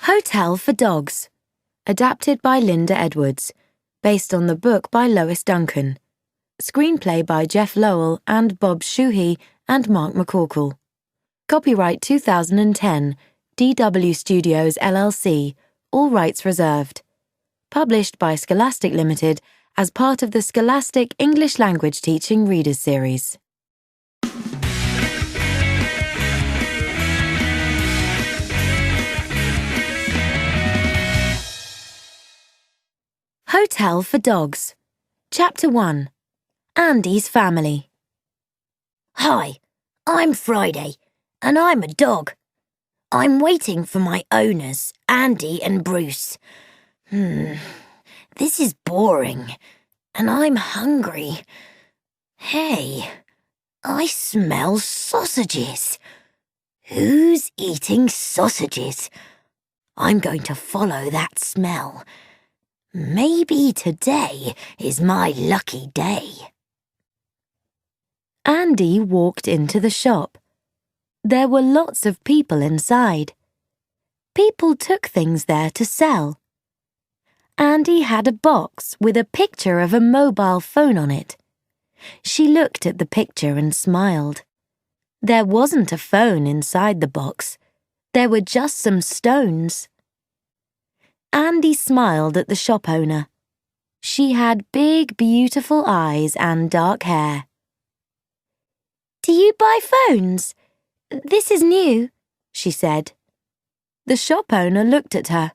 Hotel for Dogs, adapted by Linda Edwards, based on the book by Lois Duncan. Screenplay by Jeff Lowell and Bob Shuhey and Mark McCorkle. Copyright 2010, DW Studios LLC, all rights reserved. Published by Scholastic Limited as part of the Scholastic English Language Teaching Readers Series. Hotel for Dogs. Chapter 1. Andy's Family. Hi, I'm Friday, and I'm a dog. I'm waiting for my owners, Andy and Bruce. This is boring, and I'm hungry. Hey, I smell sausages. Who's eating sausages? I'm going to follow that smell. Maybe today is my lucky day. Andy walked into the shop. There were lots of people inside. People took things there to sell. Andy had a box with a picture of a mobile phone on it. She looked at the picture and smiled. There wasn't a phone inside the box. There were just some stones. Andy smiled at the shop owner. She had big, beautiful eyes and dark hair. "Do you buy phones? This is new," she said. The shop owner looked at her.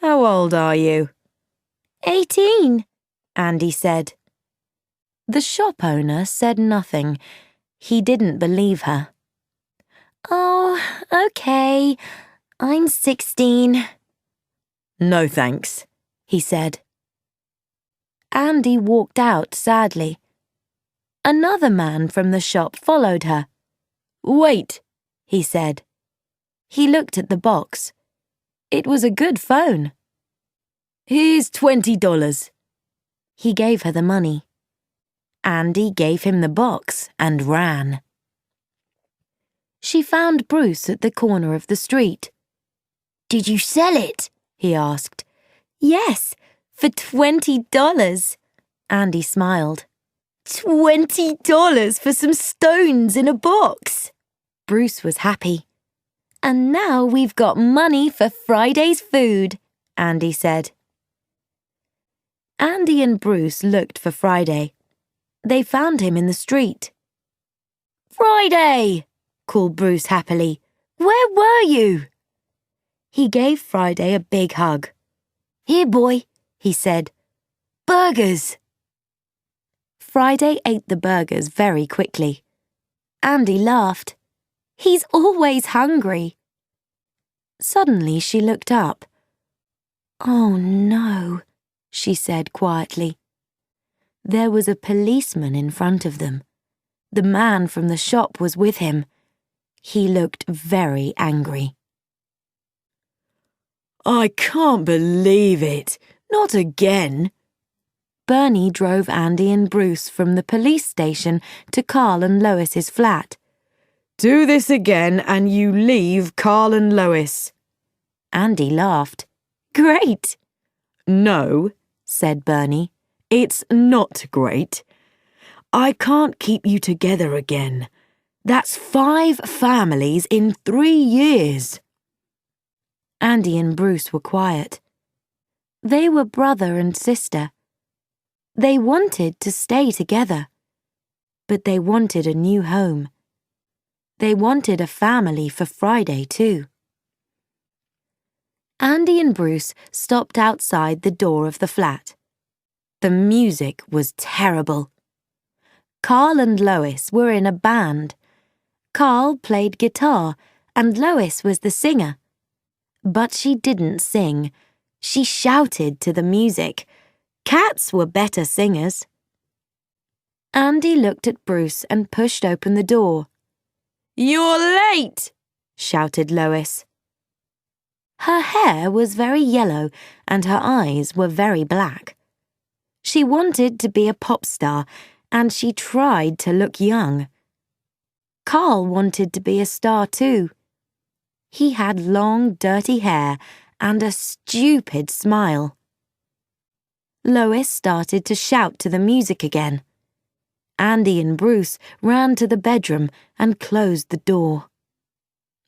"How old are you?" 18, Andy said. The shop owner said nothing. He didn't believe her. "Oh, okay. I'm 16. "No thanks," he said. Andy walked out sadly. Another man from the shop followed her. "Wait," he said. He looked at the box. It was a good phone. "Here's $20. He gave her the money. Andy gave him the box and ran. She found Bruce at the corner of the street. "Did you sell it?" he asked. "Yes, for $20. Andy smiled. $20 for some stones in a box." Bruce was happy. "And now we've got money for Friday's food," Andy said. Andy and Bruce looked for Friday. They found him in the street. "Friday!" called Bruce happily. "Where were you?" He gave Friday a big hug. "Here, boy," he said. "Burgers." Friday ate the burgers very quickly. Andy laughed. "He's always hungry." Suddenly she looked up. "Oh no," she said quietly. There was a policeman in front of them. The man from the shop was with him. He looked very angry. "I can't believe it. Not again." Bernie drove Andy and Bruce from the police station to Carl and Lois's flat. "Do this again and you leave Carl and Lois." Andy laughed. "Great." "No," said Bernie. "It's not great. I can't keep you together again. That's 5 families in 3 years. Andy and Bruce were quiet. They were brother and sister. They wanted to stay together, but they wanted a new home. They wanted a family for Friday too. Andy and Bruce stopped outside the door of the flat. The music was terrible. Carl and Lois were in a band. Carl played guitar and Lois was the singer. But she didn't sing. She shouted to the music. Cats were better singers. Andy looked at Bruce and pushed open the door. "You're late!" shouted Lois. Her hair was very yellow and her eyes were very black. She wanted to be a pop star and she tried to look young. Carl wanted to be a star too. He had long, dirty hair and a stupid smile. Lois started to shout to the music again. Andy and Bruce ran to the bedroom and closed the door.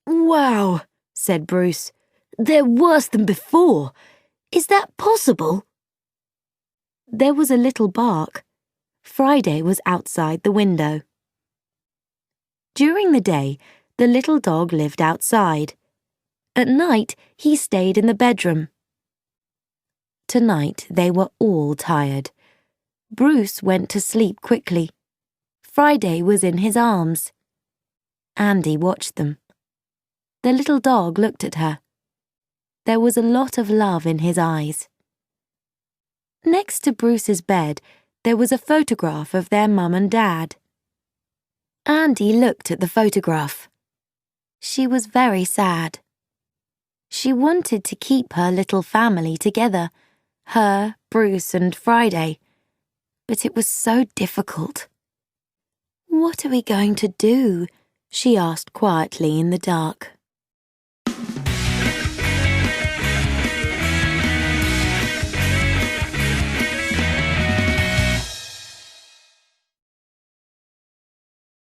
Wow, said Bruce. They're worse than before. Is that possible? There was a little bark. Friday was outside the window. During the day, the little dog lived outside. At night, he stayed in the bedroom. Tonight, they were all tired. Bruce went to sleep quickly. Friday was in his arms. Andy watched them. The little dog looked at her. There was a lot of love in his eyes. Next to Bruce's bed, there was a photograph of their mum and dad. Andy looked at the photograph. She was very sad. She wanted to keep her little family together, her, Bruce and Friday, but it was so difficult. "What are we going to do?" she asked quietly in the dark.